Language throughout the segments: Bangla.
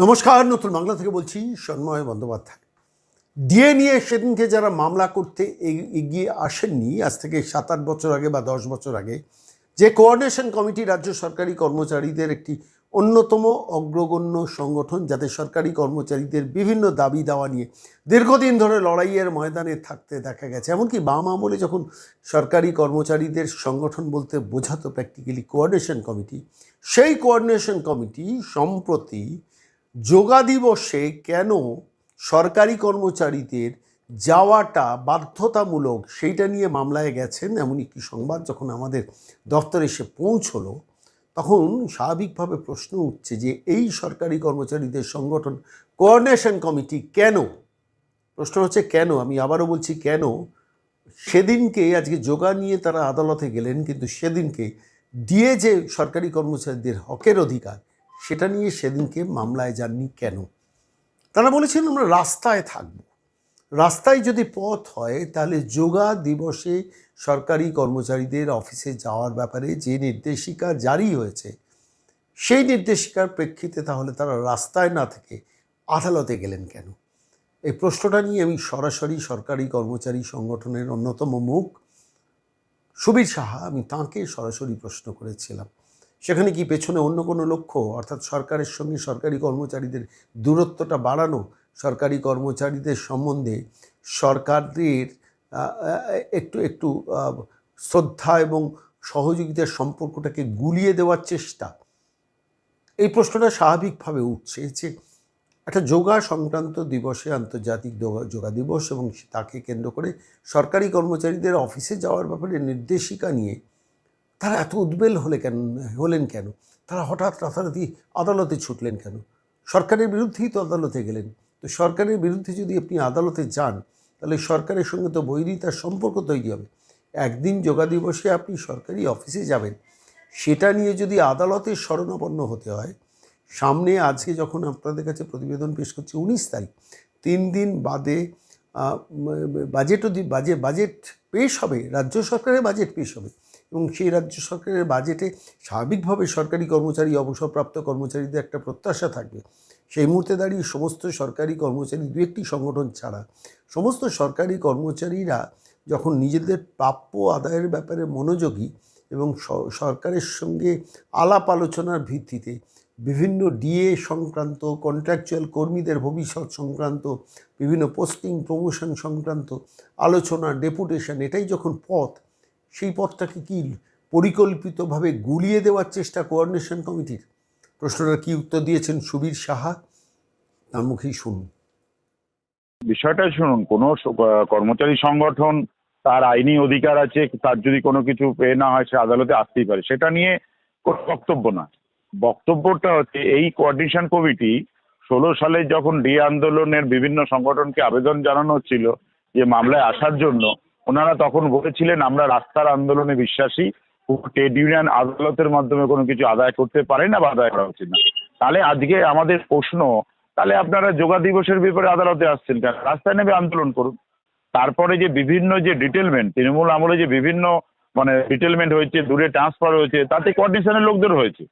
নমস্কার, নতুন বাংলা থেকে বলছি সন্ময় বন্দ্যোপাধ্যায়। ডিএ নিয়ে সেদিনকে যারা মামলা করতে এগিয়ে আসেননি, আজ থেকে 7-8 বছর আগে বা 10 বছর আগে, যে কোঅর্ডিনেশন কমিটি রাজ্য সরকারি কর্মচারীদের একটি অন্যতম অগ্রগণ্য সংগঠন, যাতে সরকারি কর্মচারীদের বিভিন্ন দাবি দাওয়া নিয়ে দীর্ঘদিন ধরে লড়াইয়ের ময়দানে থাকতে দেখা গেছে। এমনকি বাম আমলে যখন সরকারি কর্মচারীদের সংগঠন বলতে বোঝাতো প্র্যাকটিক্যালি কোঅর্ডিনেশন কমিটি, সেই কোঅর্ডিনেশন কমিটি সম্প্রতি যোগা দিবসে কেন সরকারি কর্মচারীদের যাওয়াটা বাধ্যতামূলক সেইটা নিয়ে মামলায় গেছেন, এমন একটি সংবাদ যখন আমাদের দপ্তরে এসে পৌঁছলো, তখন স্বাভাবিকভাবে প্রশ্ন উঠছে যে এই সরকারি কর্মচারীদের সংগঠন কোঅর্ডিনেশন কমিটি কেন, প্রশ্ন হচ্ছে কেন, আমি আবারও বলছি কেন সেদিনকে, আজকে যোগা নিয়ে তারা আদালতে গেলেন, কিন্তু সেদিনকে দিয়ে যে সরকারি কর্মচারীদের হকের অধিকার সেটা নিয়ে সেদিনকে মামলায় যাননি কেন? তারা বলেছেন আমরা রাস্তায় থাকব। রাস্তায় যদি পথ হয় তাহলে যোগা দিবসে সরকারি কর্মচারীদের অফিসে যাওয়ার ব্যাপারে যে নির্দেশিকা জারি হয়েছে, সেই নির্দেশিকার প্রেক্ষিতে তাহলে তারা রাস্তায় না থেকে আদালতে গেলেন কেন? এই প্রশ্নটা নিয়ে আমি সরাসরি সরকারি কর্মচারী সংগঠনের অন্যতম মুখ সুবীর সাহা, আমি তাঁকে সরাসরি প্রশ্ন করেছিলাম। সেখানে কি পেছনে অন্য কোনো লক্ষ্য, অর্থাৎ সরকারের সঙ্গে সরকারি কর্মচারীদের দূরত্বটা বাড়ানো, সরকারি কর্মচারীদের সম্বন্ধে সরকারের একটু একটু শ্রদ্ধা এবং সহযোগিতার সম্পর্কটাকে গুলিয়ে দেওয়ার চেষ্টা? এই প্রশ্নটা স্বাভাবিকভাবে উঠছে যে একটা যোগা সংক্রান্ত দিবসে, আন্তর্জাতিক যোগা দিবস, এবং তাকে কেন্দ্র করে সরকারি কর্মচারীদের অফিসে যাওয়ার ব্যাপারে নির্দেশিকা নিয়ে তারা এত উদ্বেল হলেন কেন? তারা হঠাৎ রাতারাতি আদালতে ছুটলেন কেন? সরকারের বিরুদ্ধেই তো আদালতে গেলেন। তো সরকারের বিরুদ্ধে যদি আপনি আদালতে যান, তাহলে সরকারের সঙ্গে তো বৈরিতার সম্পর্ক তৈরি হবে। একদিন যোগা দিবসে আপনি সরকারি অফিসে যাবেন, সেটা নিয়ে যদি আদালতের শরণাপন্ন হতে হয়, সামনে আজকে যখন আপনাদের কাছে প্রতিবেদন পেশ করছি 19 তারিখ, 3 দিন বাদে বাজেট পেশ হবে, রাজ্য সরকারের বাজেট পেশ হবে, এবং সেই রাজ্য সরকারের বাজেটে স্বাভাবিকভাবে সরকারি কর্মচারী, অবসরপ্রাপ্ত কর্মচারীদের একটা প্রত্যাশা থাকবে। সেই মুহূর্তে দাঁড়িয়ে সমস্ত সরকারি কর্মচারী, দু একটি সংগঠন ছাড়া সমস্ত সরকারি কর্মচারীরা যখন নিজেদের প্রাপ্য আদায়ের ব্যাপারে মনোযোগী এবং সরকারের সঙ্গে আলাপ আলোচনার ভিত্তিতে বিভিন্ন ডিএ সংক্রান্ত, কন্ট্রাকচুয়াল কর্মীদের ভবিষ্যৎ সংক্রান্ত, বিভিন্ন পোস্টিং প্রমোশন সংক্রান্ত আলোচনা, ডেপুটেশন, এটাই যখন পথ, সেই পথটাকে কি পরিকল্পিতভাবে গুলিয়ে দেওয়ার চেষ্টা কোঅর্ডিনেশন কমিটির? প্রশ্নটার কি উত্তর দিয়েছেন সুবীর সাহা, তার মুখেই শুনুন। বিষয়টা শুনুন, কোনো কর্মচারী সংগঠন তার আইনি অধিকার আছে, তার যদি কোনো কিছু পেয়ে না হয় সে আদালতে আসতেই পারে, সেটা নিয়ে কোনো বক্তব্য না। বক্তব্যটা হচ্ছে এই কোঅর্ডিনেশন কমিটি 16 সালে যখন ডিএ আন্দোলনের বিভিন্ন সংগঠনকে আবেদন জানানো হচ্ছিল যে মামলায় আসার জন্য, ওনারা তখন বলেছিলেন আমরা রাস্তার আন্দোলনে বিশ্বাসী, ট্রেড ইউনিয়ন আদালতের মাধ্যমে কোনো কিছু আদায় করতে পারে না বা আদায় করা উচিত না। তাহলে আজকে আমাদের প্রশ্ন, তাহলে আপনারা যোগা দিবসের ব্যাপারে আদালতে আসছেন কেন? রাস্তায় নেমে আন্দোলন করুন। তারপরে যে বিভিন্ন যে ডিটেলমেন্ট, তৃণমূল আমলে যে বিভিন্ন ডিটেলমেন্ট হয়েছে, দূরে ট্রান্সফার হয়েছে, তাতে কোঅর্ডিনেশনের লোকদের হয়েছে,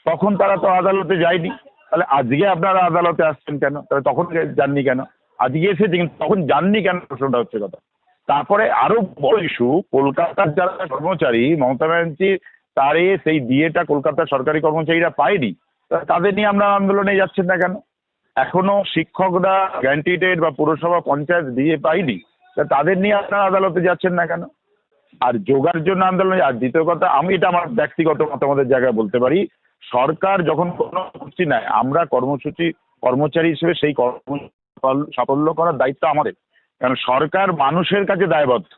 তখন তারা তো আদালতে যায়নি। তাহলে আজকে আপনারা আদালতে আসছেন কেন? তাহলে তখন যাননি কেন? আজকে এসেছে কিন্তু তখন যাননি কেন, প্রশ্নটা হচ্ছে কথা। তারপরে আরো বড় ইস্যু, কলকাতার যারা কর্মচারী, মমতা ব্যানার্জি তারে সেই ডিএটা কলকাতার সরকারি কর্মচারীরা পায়নি, তাদের নিয়ে আমরা আন্দোলনে যাচ্ছেন না কেন? এখনো শিক্ষকরা গ্যারান্টিডেড বা পুরসভা পঞ্চায়েত দিয়ে পাইনি, তাদের নিয়ে আপনারা আদালতে যাচ্ছেন না কেন? আর যোগার জন্য আন্দোলন। আর দ্বিতীয় কথা, আমি এটা আমার ব্যক্তিগত মতামতের জায়গায় বলতে পারি, সরকার যখন কোনো কর্মসূচি নেয়, আমরা কর্মচারী হিসেবে সেই সাফল্য করার দায়িত্ব আমাদের। কারণ সরকার মানুষের কাছে দায়বদ্ধ,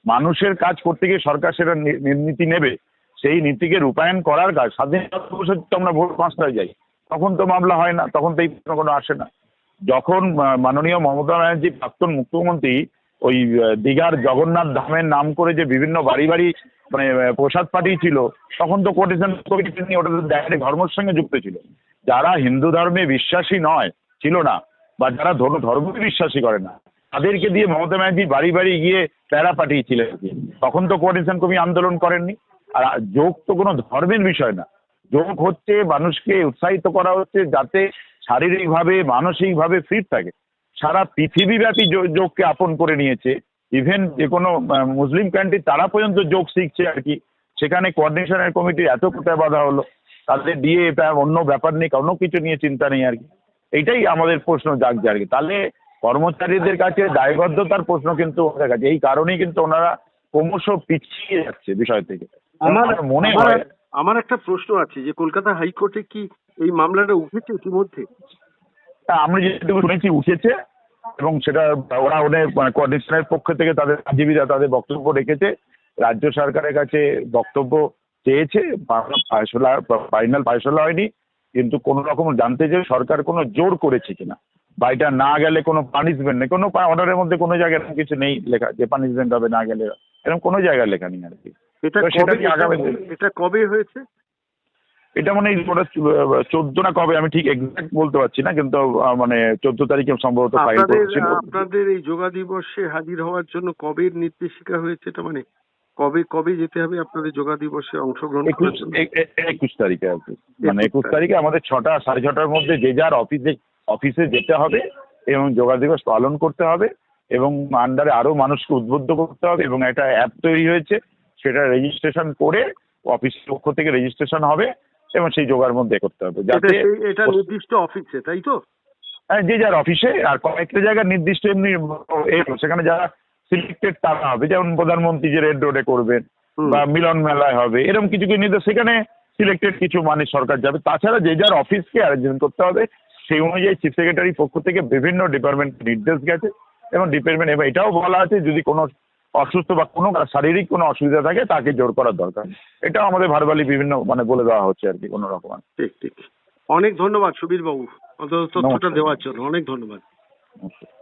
মানুষের কাজ করতে গিয়ে সরকার সেটা নীতি নেবে, সেই নীতিকে রূপায়ণ করার কাজ। স্বাধীনতা দিবসে তো আমরা ভোর 5টায় যাই, তখন তো মামলা হয় না, তখন তো এই কোনো আসে না। যখন মাননীয় মমতা ব্যানার্জি প্রাক্তন মুখ্যমন্ত্রী ওই দীঘার জগন্নাথ ধামের নাম করে যে বিভিন্ন বাড়ি বাড়ি প্রসাদ পাঠিয়েছিল, তখন তো কোঅর্ডিনেশন কমিটি নিয়ে ওটা ডাইরেক্ট ধর্মের সঙ্গে যুক্ত ছিল। যারা হিন্দু ধর্মে বিশ্বাসী নয়, ছিল না, বা যারা ধর্মকে বিশ্বাসী করে না, তাদেরকে দিয়ে মমতা ব্যানার্জি বাড়ি বাড়ি গিয়ে প্যারা পাঠিয়েছিলেন, তখন তো কোঅর্ডিনেশন কমিটি আন্দোলন করেননি। আর যোগ তো কোনো ধর্মের বিষয় না, যোগ হচ্ছে মানুষকে উৎসাহিত করা হচ্ছে যাতে শারীরিকভাবে মানসিকভাবে ফিট থাকে। সারা পৃথিবীব্যাপী যোগকে আপন করে নিয়েছে। ইভেন যে কোনো মুসলিম কান্ট্রি তারা পর্যন্ত যোগ শিখছে আর কি। সেখানে কোঅর্ডিনেশনের কমিটির এত কোথায় বাধা হলো? তাদের দিয়ে এটা অন্য ব্যাপার নেই, অন্য কিছু নিয়ে চিন্তা নেই আর কি। এইটাই আমাদের প্রশ্ন জাগছে আর কি। তাহলে কর্মচারীদের কাছে দায়বদ্ধতার প্রশ্ন কিন্তু ওদের কাছে, এই কারণেই কিন্তু ওনারা ক্রমশ পিছিয়ে যাচ্ছে বিষয় থেকে। আমার মনে হয় আমার একটা প্রশ্ন আছে যে কলকাতা হাইকোর্টে কি এই মামলাটা উঠেছে ইতিমধ্যে? আমরা যেটুকু শুনেছি উঠেছে, এবং সেটা ওরা ওদের কোঅর্ডিনেশনের পক্ষ থেকে তাদের আইনজীবীরা তাদের বক্তব্য রেখেছে। রাজ্য সরকারের কাছে বক্তব্য চেয়েছে, ফাইনাল ফাইসলা হয়নি, কিন্তু কোনো রকম জানতে চাই সরকার কোনো জোর করেছে কিনা, বা এটা না গেলে কোনো পানিশমেন্ট নেই, কোনো অর্ডারের মধ্যে কোনো জায়গায় এরকম কিছু নেই লেখা যে পানিশমেন্ট হবে না গেলে, এরকম কোনো জায়গায় লেখা নেই আর কি। এটা কবে হয়েছে? এটা মানে ওটা 14 না কবে আমি ঠিক এক্সাক্ট বলতে পারছি না, কিন্তু মানে 14 তারিখে সম্ভবত ফাইল করেছিল। আপনাদের এই যোগা দিবসে হাজির হওয়ার জন্য কবে নির্দেশিকা হয়েছে? এটা মানে কবে কবে যেতে হবে আপনাদের যোগা দিবসে অংশগ্রহণ করার জন্য? 21 তারিখে আর কি, মানে 21 তারিখে আমাদের 6টা 6:30টার মধ্যে যে যার অফিসে যেতে হবে এবং যোগা দিবস পালন করতে হবে, এবং আন্ডারে আরো মানুষকে উদ্বুদ্ধ করতে হবে, এবং একটা অ্যাপ তৈরি হয়েছে, সেটা রেজিস্ট্রেশন করে অফিসের পক্ষ থেকে রেজিস্ট্রেশন হবে, এবং সেই যোগার মধ্যে করতে হবে যাতে এটা নির্দিষ্ট অফিসে, তাই তো? যে যার অফিসে। আর কয়েকটা জায়গায় নির্দিষ্ট এমনি সেখানে যারা সিলেক্টেড তারা হবে, যেমন প্রধানমন্ত্রী যে রেড রোডে করবেন বা মিলন মেলায় হবে, এরকম কিছু নির্দেশ সেখানে সিলেক্টেড কিছু মানে সরকার যাবে। তাছাড়া যে যার অফিসকে অ্যারেঞ্জমেন্ট করতে হবে, সেই অনুযায়ী চিফ সেক্রেটারির পক্ষ থেকে বিভিন্ন ডিপার্টমেন্ট নির্দেশ গেছে, এবং ডিপার্টমেন্ট এবং এটাও বলা আছে যদি কোনো অসুস্থ বা কোনো শারীরিক কোনো অসুবিধা থাকে তাকে জোর করার দরকার। এটাও আমাদের ভার্বালি বিভিন্ন মানে বলে দেওয়া হচ্ছে আর কি কোনো রকম। ঠিক ঠিক। অনেক ধন্যবাদ সুবীর বাবু তথ্যটা দেওয়ার জন্য, অনেক ধন্যবাদ। নমস্কার।